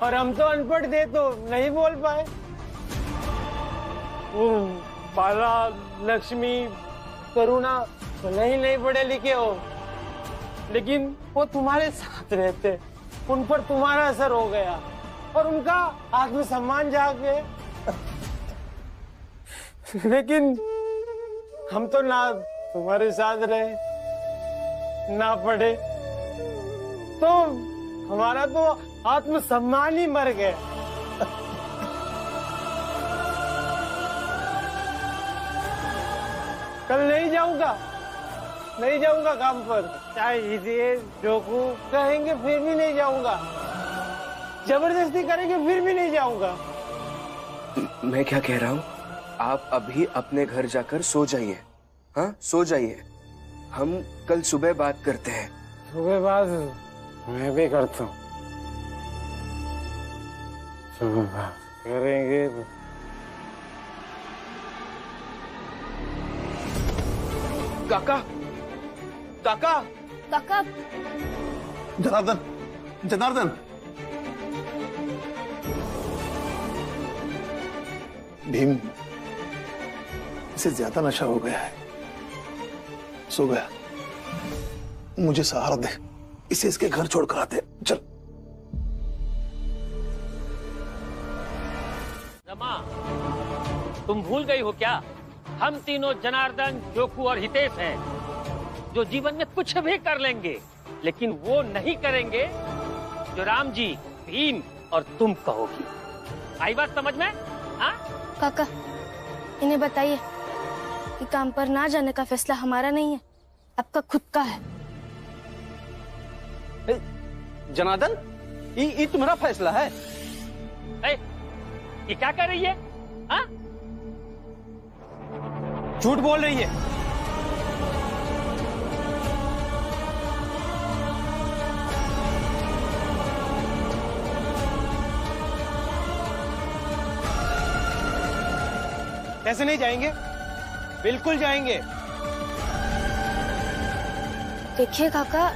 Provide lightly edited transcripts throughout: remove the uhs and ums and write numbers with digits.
और हम तो अनपढ़ थे तो नहीं बोल पाए। बाला, लक्ष्मी, करुणा भले ही नहीं पढ़े लिखे हो, लेकिन वो तुम्हारे साथ रहते, उन पर तुम्हारा असर हो गया और उनका आत्मसम्मान जाग गए। लेकिन हम तो ना तुम्हारे साथ रहे ना पढ़े, तो हमारा तो आत्मसम्मान ही मर गया। कल नहीं जाऊंगा काम पर, चाहे इसे जोकू कहेंगे फिर भी नहीं जाऊंगा, जबरदस्ती करेंगे फिर भी नहीं जाऊंगा। मैं क्या कह रहा हूँ, आप अभी अपने घर जाकर सो जाइए। हाँ, सो जाइए, हम कल सुबह बात करते हैं। सुबह बात मैं भी करता हूँ, सुबह बात करेंगे। काका, काका, काका। जनार्दन, जनार्दन, भीम इसे ज्यादा नशा हो गया है, सो गया। मुझे सहारा दे, इसे इसके घर छोड़कर आते। चल। रमा, तुम भूल गई हो क्या? हम तीनों जनार्दन, जोकू और हितेश हैं, जो जीवन में कुछ भी कर लेंगे, लेकिन वो नहीं करेंगे जो राम जी, भीम और तुम कहोगी। आई बात समझ में? हाँ? काका, इन्हें बताइए कि काम पर ना जाने का फैसला हमारा नहीं है, आपका खुद का है। जनार्दन, ये तुम्हारा फैसला है? ये क्या कर रही है? हाँ? झूठ बोल रही है। कैसे नहीं जाएंगे? बिल्कुल जाएंगे। देखिए काका,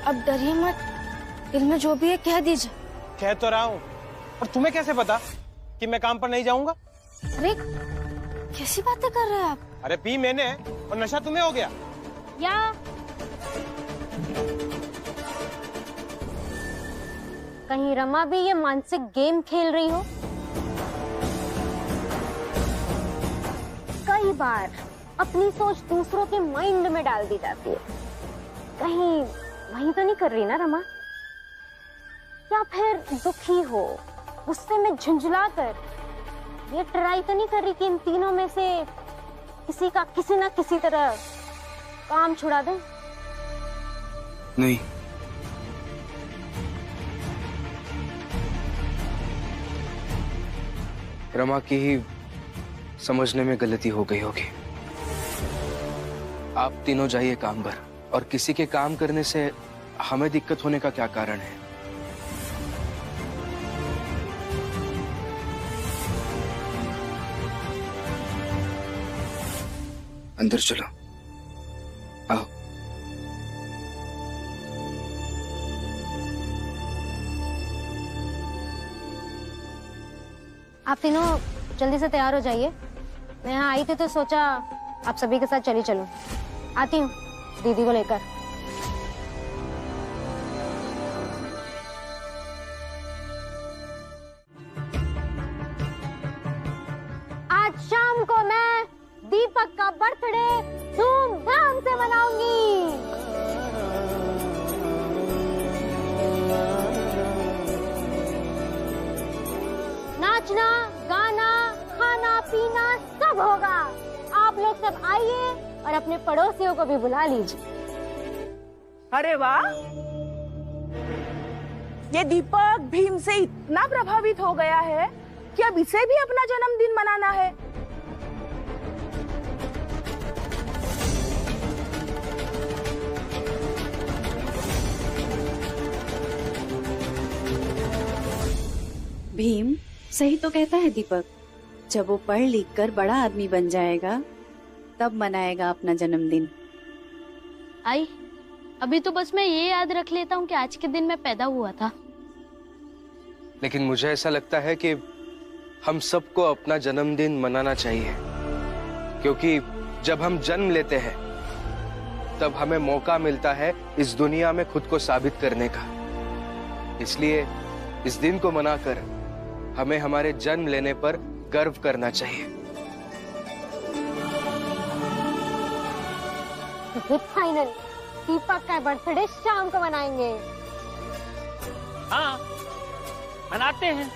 अब डरिए मत, दिल में जो भी है कह दीजिए। कह तो रहा हूँ, और तुम्हें कैसे पता कि मैं काम पर नहीं जाऊंगा? अरे कैसी बातें कर रहे हैं आप? अरे पी मैंने और नशा तुम्हें हो गया। या कहीं रमा भी ये मानसिक गेम खेल रही हो? कई बार अपनी सोच दूसरों के माइंड में डाल दी जाती है, कहीं वही तो नहीं कर रही ना रमा? या फिर दुखी हो, गुस्से में झुंझला कर ये ट्राई तो नहीं कर रही कि इन तीनों में से किसी का किसी ना किसी तरह काम छुड़ा दे? नहीं, रमा की ही समझने में गलती हो गई होगी। आप तीनों जाइए काम पर, और किसी के काम करने से हमें दिक्कत होने का क्या कारण है? अंदर चलो, आओ। आप तीनों जल्दी से तैयार हो जाइए। मैं यहाँ आई थी तो सोचा आप सभी के साथ चली चलूं। आती हूँ दीदी को लेकर। आज शाम को मैं दीपक का बर्थडे धूमधाम से मनाऊंगी। नाचना, गाना, खाना पीना सब होगा। आप लोग सब आइए और अपने पड़ोसियों को भी बुला लीजिए। अरे वाह, ये दीपक भीम से इतना प्रभावित हो गया है कि अब इसे भी अपना जन्मदिन मनाना है। भीम सही तो कहता है दीपक, जब वो पढ़ लिख कर बड़ा आदमी बन जाएगा तब मनाएगा अपना जन्मदिन। आई, अभी तो बस मैं ये याद रख लेता हूँ कि आज के दिन मैं पैदा हुआ था। लेकिन मुझे ऐसा लगता है कि हम सबको अपना जन्मदिन मनाना चाहिए, क्योंकि जब हम जन्म लेते हैं तब हमें मौका मिलता है इस दुनिया में खुद को साबित करने का। इसलिए इस दिन को मनाकर हमें हमारे जन्म लेने पर गर्व करना चाहिए। फाइनल दीपक का बर्थडे शाम को मनाएंगे। हाँ, मनाते हैं।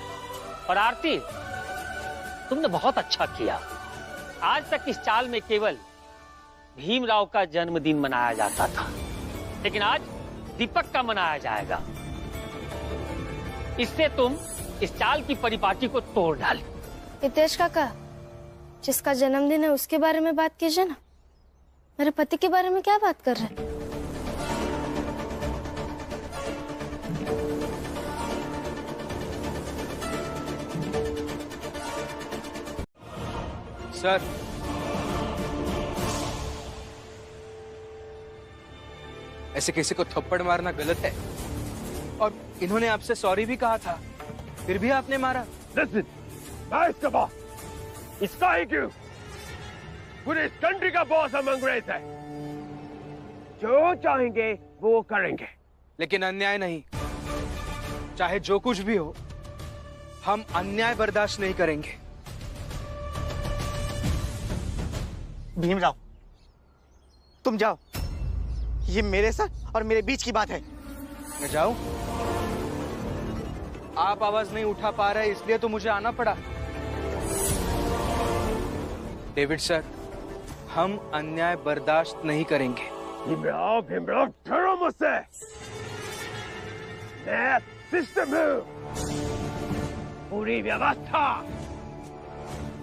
और आरती, तुमने बहुत अच्छा किया। आज तक इस चाल में केवल भीमराव का जन्मदिन मनाया जाता था, लेकिन आज दीपक का मनाया जाएगा। इससे तुम इस चाल की परिपाटी को तोड़ डाली। हितेश काका, जिसका जन्मदिन है उसके बारे में बात कीजिए ना। मेरे पति के बारे में क्या बात कर रहे हैं? सर, ऐसे किसी को थप्पड़ मारना गलत है, और इन्होंने आपसे सॉरी भी कहा था, फिर भी आपने मारा। Listen, मैं इसका बॉस, इसका ही क्यों, पूरे इस कंट्री का बॉस हम अंग्रेज है। जो चाहेंगे वो करेंगे, लेकिन अन्याय नहीं। चाहे जो कुछ भी हो, हम अन्याय बर्दाश्त नहीं करेंगे। भीमराव, तुम जाओ, ये मेरे साथ और मेरे बीच की बात है। मैं जाऊं? आप आवाज नहीं उठा पा रहे इसलिए तो मुझे आना पड़ा। डेविड सर, हम अन्याय बर्दाश्त नहीं करेंगे। भीमराव, भीमराव, डरो मुझसे। मैं सिस्टम हूं, पूरी व्यवस्था,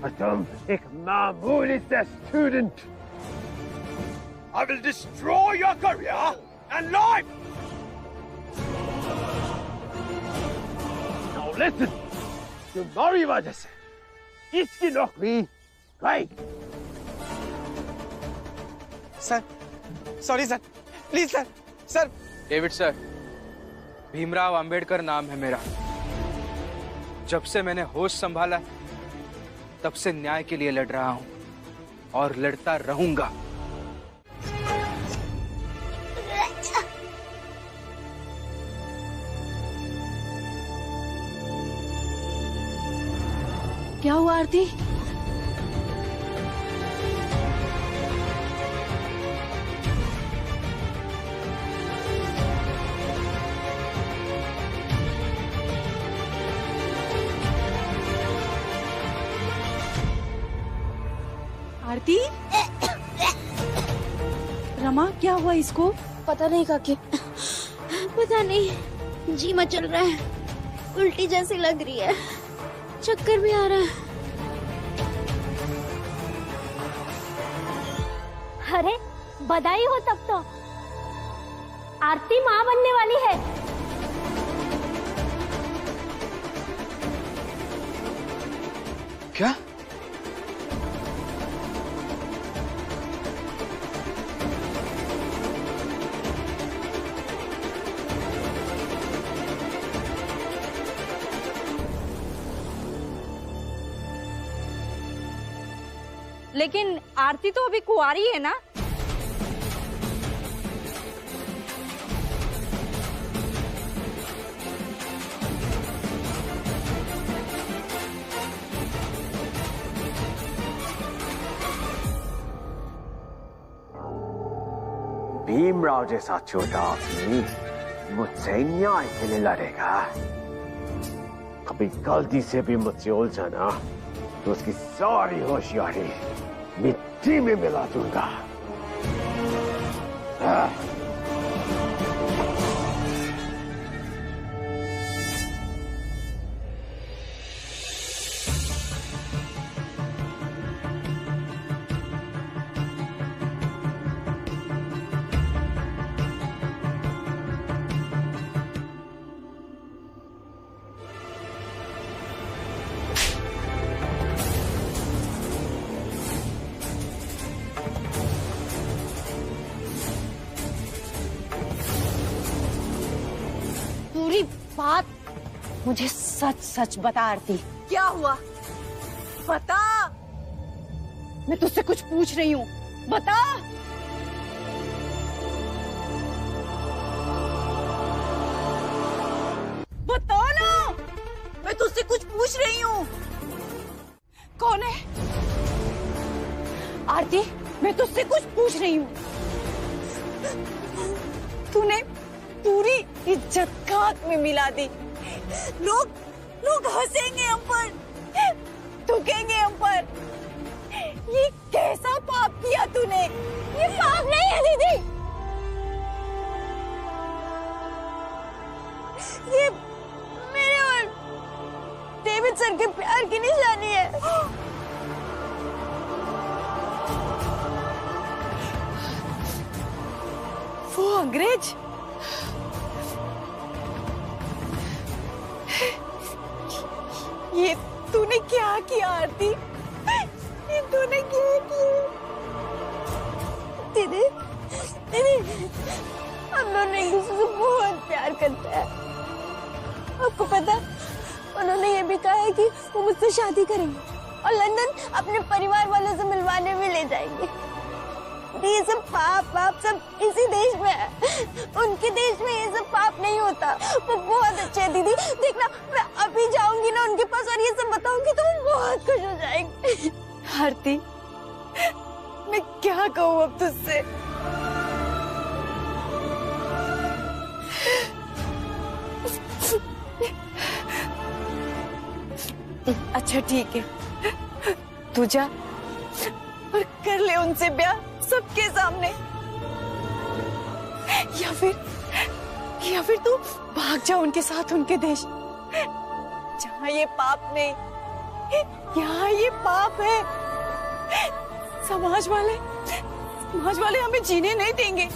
और तुम एक मामूली से student. I will destroy your career and life. Now listen, तुम्हारी वजह से इसकी नौकरी गई। Sir, sorry sir, please sir. Sir, David sir, Bhimrao Ambedkar नाम है मेरा। जब से मैंने होश संभाला तब से न्याय के लिए लड़ रहा हूं और लड़ता रहूंगा। क्या हुआ आरती? आरती? रमा, क्या हुआ इसको? पता नहीं काकी। पता नहीं, जी मचल रहा है, उल्टी जैसी लग रही है, चक्कर भी आ रहा है। अरे बधाई हो, तब तो आरती माँ बनने वाली है। क्या? लेकिन आरती तो अभी कुंवारी है ना? भीमराव जैसा छोटा आदमी मुझसे न्याय के लिए लड़ेगा। कभी गलती से भी मुझसे उलझा ना तो उसकी सारी होशियारी मिट्टी में मिला दूंगा। पूरी बात मुझे सच सच बता आरती, क्या हुआ? बता, मैं तुझसे कुछ पूछ रही हूँ, बता। बता ना, मैं तुझसे कुछ पूछ रही हूँ। कौन है? आरती, मैं तुझसे कुछ पूछ रही हूँ। तूने पूरी इज्जत खाक में मिला दी। लोग हंसेंगे हम पर, थूकेंगे हम पर। ये कैसा पाप किया तूने? ये पाप नहीं है दीदी, ये मेरे और डेविड सर के प्यार की निशानी है। वो अंग्रेज, ये तूने क्या किया आरती? ये तूने क्या किया? दीदी, हम दोनों एक दूसरे से बहुत प्यार करते हैं। आपको पता, उन्होंने ये भी कहा है कि वो मुझसे शादी करेंगे और लंदन अपने परिवार वालों से मिलवाने भी ले जाएंगे। ये सब पाप सब इसी देश में है, उनके देश में ये सब पाप नहीं होता। वो बहुत अच्छे हैं दीदी, देखना मैं अभी जाऊंगी ना उनके पास और ये सब बताऊंगी तो वो बहुत खुश हो जाएंगे। आरती, मैं क्या कहूँ अब तुझसे? अच्छा ठीक है, तू जा और कर ले उनसे ब्याह सबके सामने, या फिर तू भाग जा उनके साथ उनके देश, जहाँ ये पाप नहीं, यहाँ ये पाप है। समाज वाले हमें जीने नहीं देंगे।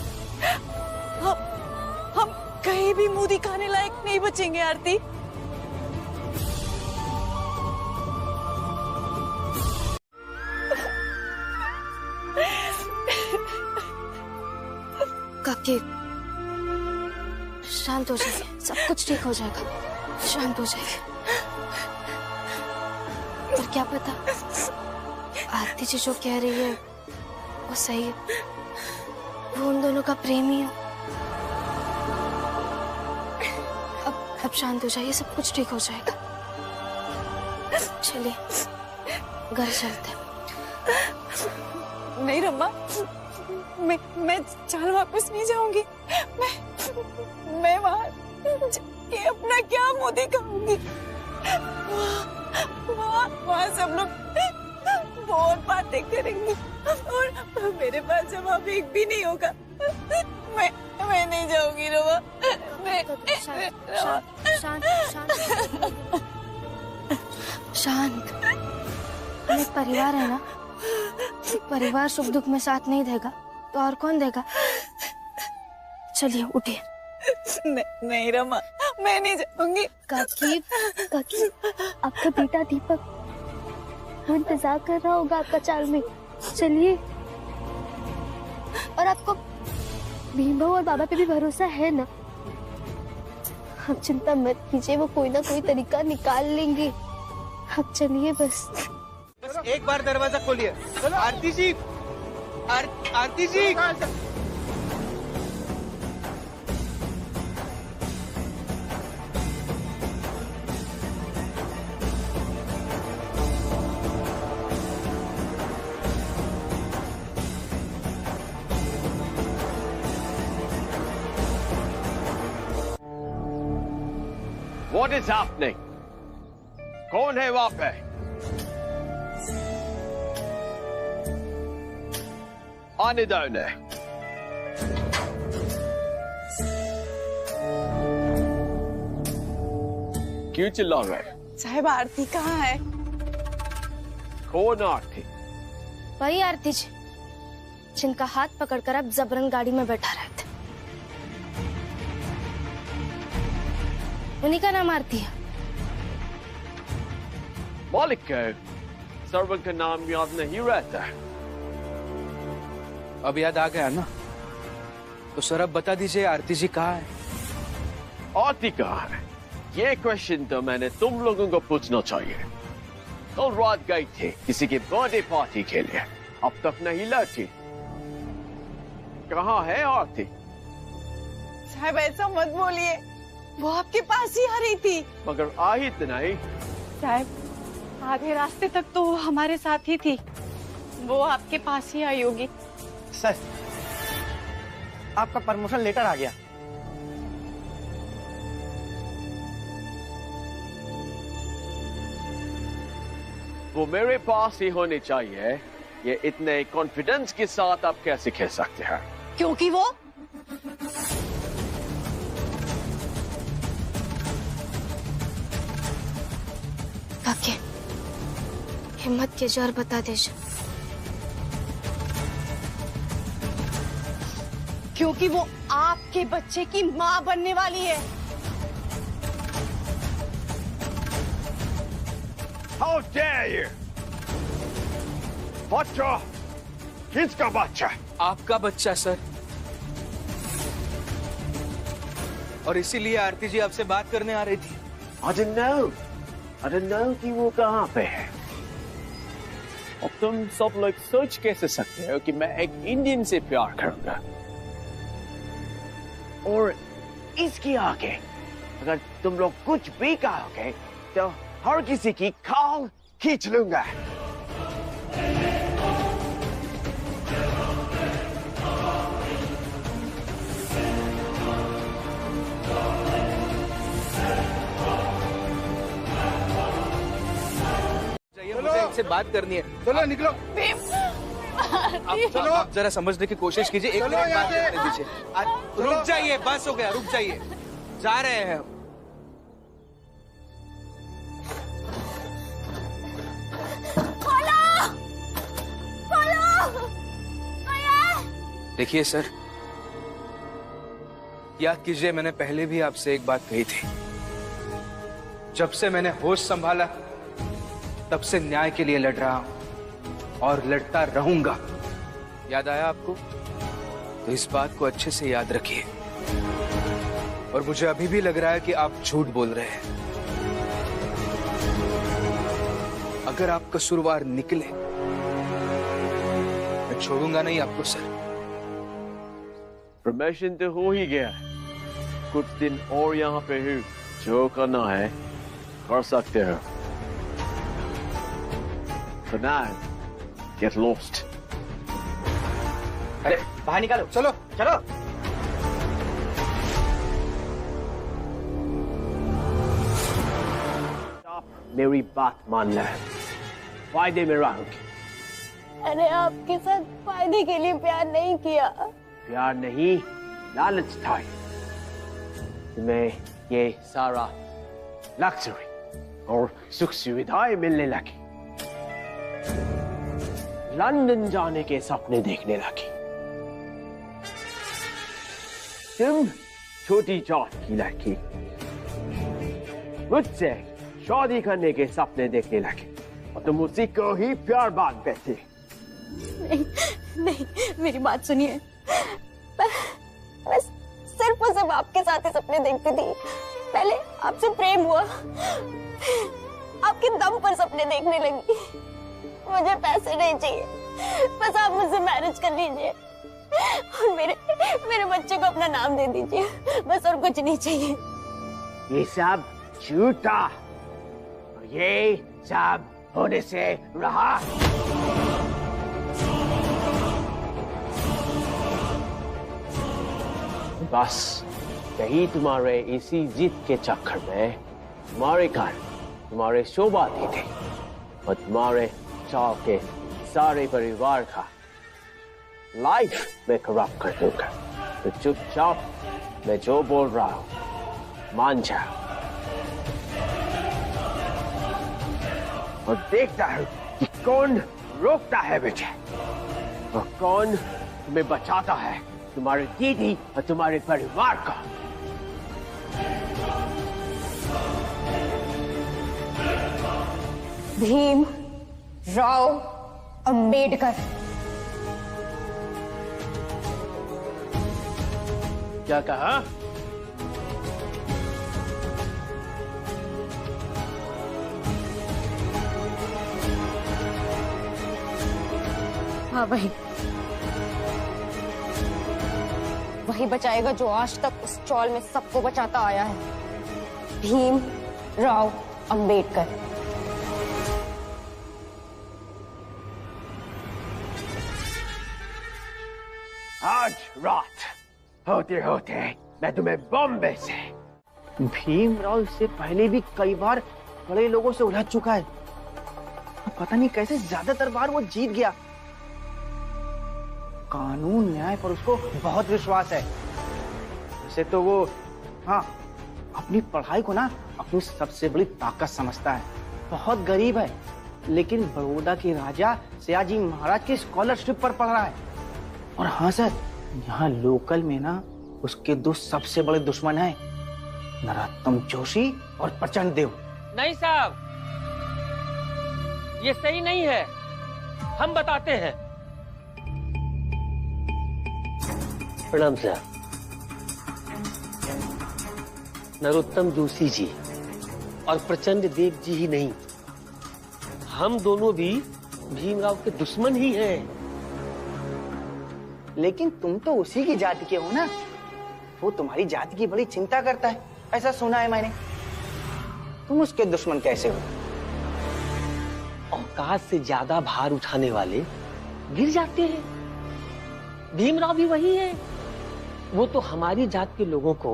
हम कहीं भी मुंह दिखाने लायक नहीं बचेंगे आरती। काकी, शांत हो जाइए, सब कुछ ठीक हो जाएगा, शांत हो जाइए। पर क्या पता आरती जी जो कह रही है वो सही है, वो उन दोनों का प्रेमी है। अब शांत हो जाइए, सब कुछ ठीक हो जाएगा। चलिए घर चलते हैं। नहीं रम्मा, मैं चाल वापस नहीं जाऊंगी। मैं वहाँ जाके अपना क्या मुंह दिखाऊंगी? वहाँ सब लोग बहुत बातें करेंगे और मेरे पास जवाब एक भी नहीं होगा। मैं नहीं जाऊंगी रम्मा। शांत। हम एक परिवार है ना, परिवार सुख दुख में साथ नहीं देगा तो और कौन देगा? चलिए उठिए। नहीं रमा, मैं नहीं जाऊंगी। काकी, आपका बेटा दीपक वो इंतजार कर रहा होगा आपका चाल में। चलिए। और आपको भीम भाऊ और बाबा पे भी भरोसा है ना? आप चिंता मत कीजिए, वो कोई ना कोई तरीका निकाल लेंगे। आप चलिए बस एक बार दरवाजा खोलिए। आरती जी, आरती जी। What is happening? कौन है वहां पे? आने दो उन्हें। क्यों चिल्ला रहे? साहब आरती कहाँ है? कौन आरती? वही आरती जी जिनका हाथ पकड़कर आप जबरन गाड़ी में बैठा रहे थे। उन्हीं का नाम आरती है। मालिक के सर्वेंट का नाम याद नहीं रहता है। अब याद आ गया ना? तो सर अब बता दीजिए आरती जी कहाँ है? आरती कहाँ है? ये क्वेश्चन तो मैंने तुम लोगों को पूछना चाहिए। कल रात गई थे किसी की बर्थडे पार्टी के लिए, अब तक नहीं लौटी। कहाँ है आरती? साहब ऐसा मत बोलिए, वो आपके पास ही आ रही थी। मगर आई तो नहीं। साहब आधे रास्ते तक तो वो हमारे साथ ही थी, वो आपके पास ही आई होगी। सर, आपका प्रमोशन लेटर आ गया। वो मेरे पास ही होनी चाहिए। ये इतने कॉन्फिडेंस के साथ आप कैसे कह सकते हैं? क्योंकि वो काके हिम्मत कीजिए और बता दीजिए। क्योंकि वो आपके बच्चे की माँ बनने वाली है। How dare you? बच्चा? किसका बच्चा? आपका बच्चा सर। और इसीलिए आरती जी आपसे बात करने आ रही थी। I don't know कि वो कहाँ पे है। अब तुम सब लोग सोच कैसे सकते हो कि मैं एक इंडियन से प्यार करूंगा? और इसके आगे अगर तुम लोग कुछ भी कहोगे तो हर किसी की खाल खींच लूंगा। मुझे इनसे बात करनी है। चलो निकलो। आप जरा समझने की कोशिश कीजिए। एक मिनट बात करने दीजिए। रुक जाइए, बस हो गया, रुक जाइए। जा रहे हैं हम। देखिए सर, याद कीजिए मैंने पहले भी आपसे एक बात कही थी। जब से मैंने होश संभाला तब से न्याय के लिए लड़ रहा हूं और लड़ता रहूंगा। याद आया आपको? तो इस बात को अच्छे से याद रखिए। और मुझे अभी भी लग रहा है कि आप झूठ बोल रहे हैं। अगर आप कसूरवार निकले मैं छोड़ूंगा नहीं आपको सर। प्रमोशन तो हो ही गया, कुछ दिन और यहाँ पे हूँ। जो करना है कर सकते हो। For now, get lost. अरे बाहर निकालो। चलो चलो। आप मेरी बात मान ले, फायदे में रहोगे। मैंने आपके साथ फायदे के लिए प्यार नहीं किया। प्यार नहीं, लालच था। तुम्हें ये सारा लग्जरी और सुख सुविधाएं मिलने लगी। लंदन जाने के सपने देखने लगी। तुम छोटी जात की लड़की मुझसे शादी करने के सपने देखने लगी और तुम उसी को ही प्यार बांधते थे। नहीं, नहीं, मेरी बात सुनिए। मैं सिर्फ और सिर्फ आपके साथ ही सपने देखती थी। पहले आपसे प्रेम हुआ, आपके दम पर सपने देखने लगी। मुझे पैसे नहीं चाहिए, बस आप मुझसे मैरिज कर लीजिए और मेरे बच्चे को अपना नाम दे दीजिए, बस और कुछ नहीं चाहिए। ये सब झूठा, ये सब होने से रहा। बस यही तुम्हारे इसी जिद के चक्कर में तुम्हारे घर तुम्हारे शोभा दी थे और तुम्हारे चाव के सारे परिवार का लाइफ में करप्ट कर दूंगा। तो चुपचाप मैं जो बोल रहा हूं मान जा और देखता हूं कि कौन रोकता है मुझे और कौन तुम्हें बचाता है, तुम्हारी दीदी और तुम्हारे परिवार का। भीम राव अंबेडकर। क्या कहा? हाँ वही बचाएगा जो आज तक उस चौल में सबको बचाता आया है, भीम राव अंबेडकर। आज रात होते होते मैं तुम्हें बॉम्बे से भीमराव इससे पहले भी कई बार बड़े लोगों से उलझ चुका है। पता नहीं कैसे ज्यादातर बार वो जीत गया। कानून न्याय पर उसको बहुत विश्वास है। वैसे तो वो हाँ अपनी पढ़ाई को ना अपनी सबसे बड़ी ताकत समझता है। बहुत गरीब है लेकिन बड़ौदा के राजा सयाजी महाराज की स्कॉलरशिप पर पढ़ रहा है। और हाँ सर, यहाँ लोकल में ना उसके दो सबसे बड़े दुश्मन हैं, नरोत्तम जोशी और प्रचंड देव। नहीं साहब, ये सही नहीं है, हम बताते हैं। प्रणाम साहब। नरोत्तम जोशी जी और प्रचंड देव जी ही नहीं, हम दोनों भी भीमराव के दुश्मन ही हैं। लेकिन तुम तो उसी की जाति के हो ना, वो तुम्हारी जाति की बड़ी चिंता करता है, ऐसा सुना है मैंने। तुम उसके दुश्मन कैसे हो? औकात से ज्यादा भार उठाने वाले गिर जाते हैं। भीमराव भी वही है। वो तो हमारी जात के लोगों को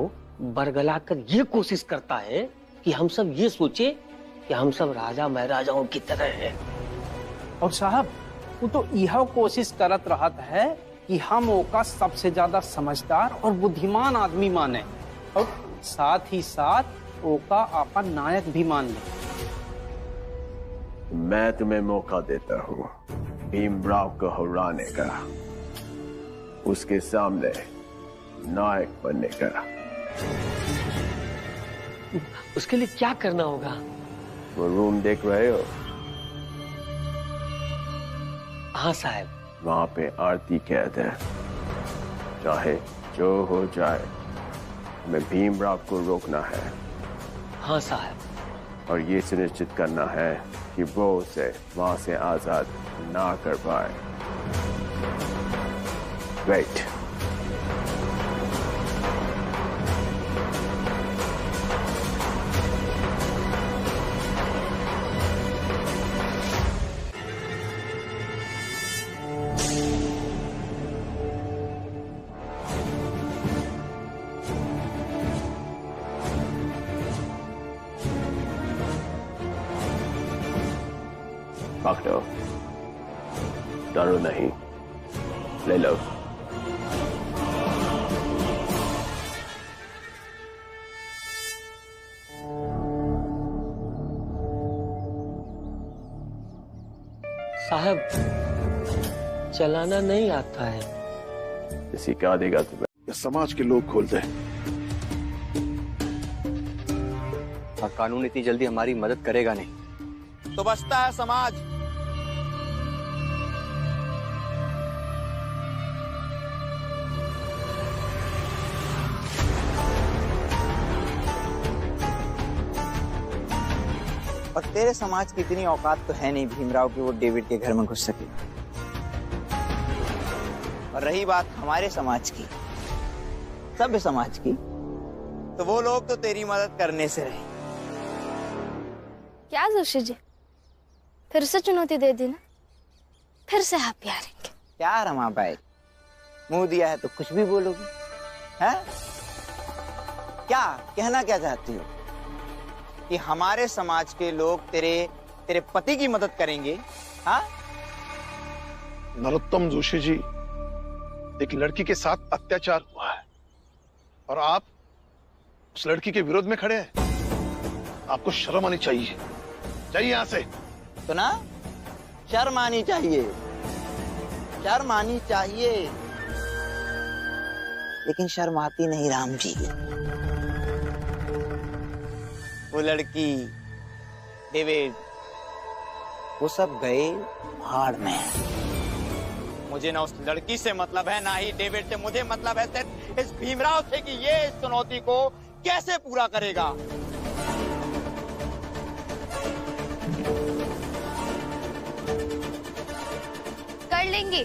बरगला कर ये कोशिश करता है कि हम सब ये सोचे कि हम सब राजा महाराजाओं की तरह हैं। और साहब, वो तो यह कोशिश करत रहता है कि हम ओका सबसे ज्यादा समझदार और बुद्धिमान आदमी माने और साथ ही साथ ओका अपन नायक भी मान ले। मैं तुम्हें मौका देता हूँ भीमराव को हराने का, उसके सामने नायक बनने का। उसके लिए क्या करना होगा? वो रूम देख रहे हो? हाँ साहब। वहां पे आरती कैद है। चाहे जो हो जाए हमें भीमराव को रोकना है। हाँ साहब। और ये सुनिश्चित करना है कि वो उसे वहां से आजाद ना कर पाए। वेट। पकड़ो, डरो नहीं, ले लो। साहब, चलाना नहीं आता है। इसी क्या देगा तुम्हें? ये समाज के लोग खोलते हैं। कानून इतनी जल्दी हमारी मदद करेगा नहीं। तो बचता है समाज। और तेरे समाज की इतनी औकात तो है नहीं भीमराव कि वो डेविड के घर में घुस सके। और रही बात हमारे समाज की, सभ्य समाज की, तो वो लोग तो तेरी मदद करने से रहे। क्या जोशी जी, फिर से चुनौती दे दी ना? फिर से आप हारेंगे? क्या रमा भाई, मुंह दिया है तो कुछ भी बोलोगी? है क्या कहना क्या चाहती हो कि हमारे समाज के लोग तेरे पति की मदद करेंगे? हाँ नरोत्तम जोशी जी, एक लड़की के साथ अत्याचार हुआ है और आप उस लड़की के विरोध में खड़े हैं। आपको शर्म आनी चाहिए। जाइए यहां से। तो ना शर्म आनी चाहिए, शर्म आनी चाहिए, लेकिन शर्म आती नहीं राम जी। वो लड़की, डेविड, वो सब गए भाड़ में। मुझे ना उस लड़की से मतलब है, ना ही डेविड से। मुझे मतलब है सिर्फ इस भीमराव से कि ये इस चुनौती को कैसे पूरा करेगा। कर लेंगे।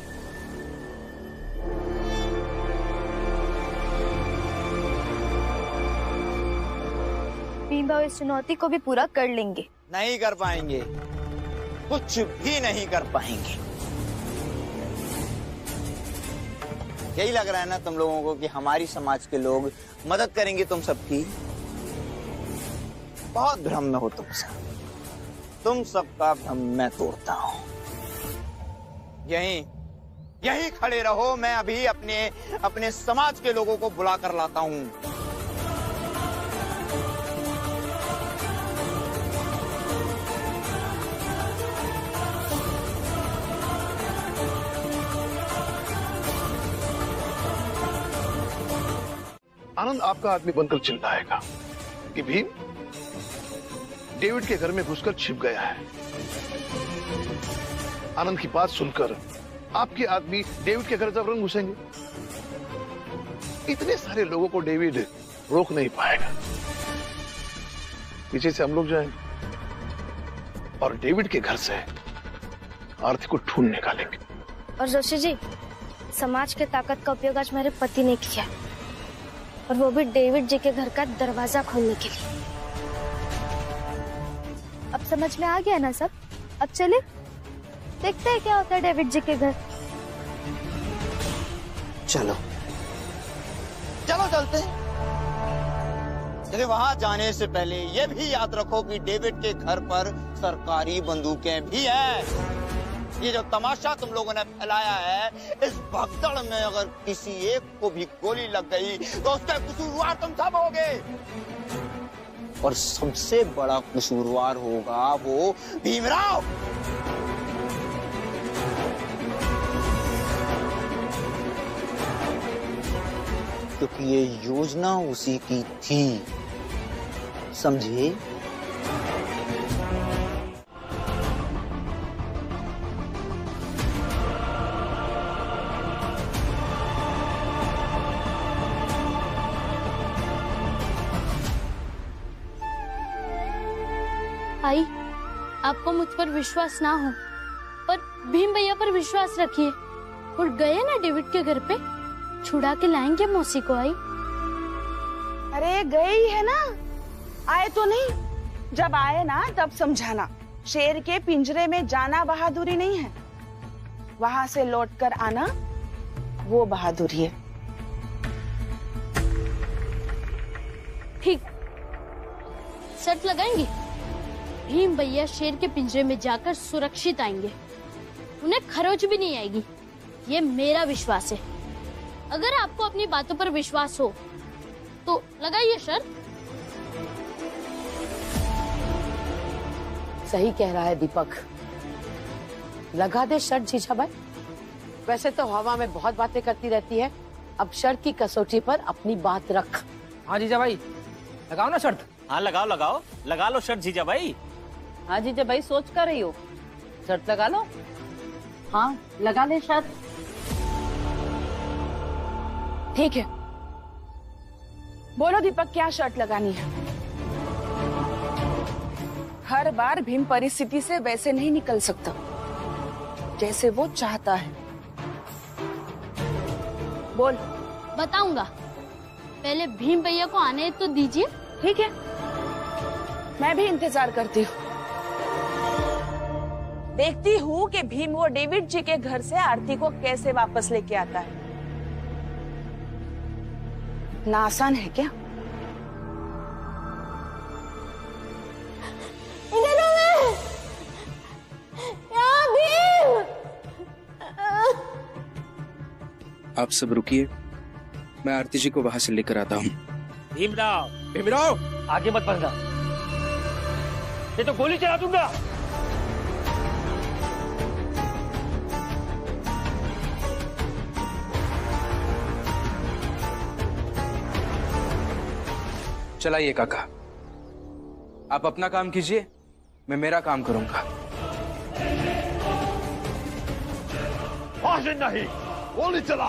भीम भाव इस चुनौती को भी पूरा कर लेंगे। नहीं कर पाएंगे, कुछ भी नहीं कर पाएंगे। यही लग रहा है ना तुम लोगों को कि हमारी समाज के लोग मदद करेंगे तुम सबकी? बहुत भ्रम में हो तुम सब। तुम सबका भ्रम मैं तोड़ता हूं। यही खड़े रहो, मैं अभी अपने समाज के लोगों को बुला कर लाता हूं। आनंद आपका आदमी बनकर चिल्लाएगा कि भीम डेविड के घर में घुसकर छिप गया है। आनंद की बात सुनकर आपके आदमी डेविड के घर जबरन घुसेंगे। इतने सारे लोगों को डेविड रोक नहीं पाएगा। पीछे से हम लोग जाएंगे और डेविड के घर से आरती को ढूंढ निकालेंगे। और जोशी जी, समाज के ताकत का उपयोग आज मेरे पति ने किया, और वो भी डेविड जी के घर का दरवाजा खोलने के लिए। अब समझ में आ गया ना सब? अब चले देखते हैं क्या होता है डेविड जी के घर। चलो चलते हैं। चलिए, वहां जाने से पहले ये भी याद रखो कि डेविड के घर पर सरकारी बंदूकें भी हैं। ये जो तमाशा तुम लोगों ने फैलाया है, इस भगदड़ में अगर किसी एक को भी गोली लग गई तो उसके कसूरवार तुम सब होगे, और सबसे बड़ा कसूरवार होगा वो भीमराव। क्योंकि ये योजना उसी की थी, समझे? आई, आपको मुझ पर विश्वास ना हो, पर भीम भैया पर विश्वास रखिए। और गए ना डेविड के घर पे, छुड़ा के लाएंगे मौसी को। आई, अरे गए ही है ना, आए तो नहीं। जब आए ना तब समझाना। शेर के पिंजरे में जाना बहादुरी नहीं है, वहां से लौटकर आना वो बहादुरी है। ठीक, शर्त लगाएंगे, भीम भैया शेर के पिंजरे में जाकर सुरक्षित आएंगे, उन्हें खरोच भी नहीं आएगी। ये मेरा विश्वास है। अगर आपको अपनी बातों पर विश्वास हो तो लगाइए शर्त। सही कह रहा है दीपक, लगा दे शर्त जीजा भाई। वैसे तो हवा में बहुत बातें करती रहती है, अब शर्त की कसौटी पर अपनी बात रख। हाँ जीजा भाई, लगाओ ना शर्त। हाँ लगाओ, लगा लो शर्त जीजा भाई। हाँ जीजा भाई, सोच कर रही हो, शर्त लगा लो। हाँ लगा ले शर्त। ठीक है, बोलो दीपक, क्या शर्त लगानी है? हर बार भीम परिस्थिति से वैसे नहीं निकल सकता जैसे वो चाहता है। बोल। बताऊंगा, पहले भीम भैया को आने तो दीजिए। ठीक है, मैं भी इंतजार करती हूँ। देखती हूँ कि भीम वो डेविड जी के घर से आरती को कैसे वापस लेके आता है। ना आसान है क्या? आप सब रुकिए, मैं आरती जी को वहां से लेकर आता हूँ। भीमराव, आगे मत बढ़ना, ये तो गोली चला दूंगा। चलाइए काका, आप अपना काम कीजिए, मैं मेरा काम करूंगा। नहीं, गोली चला।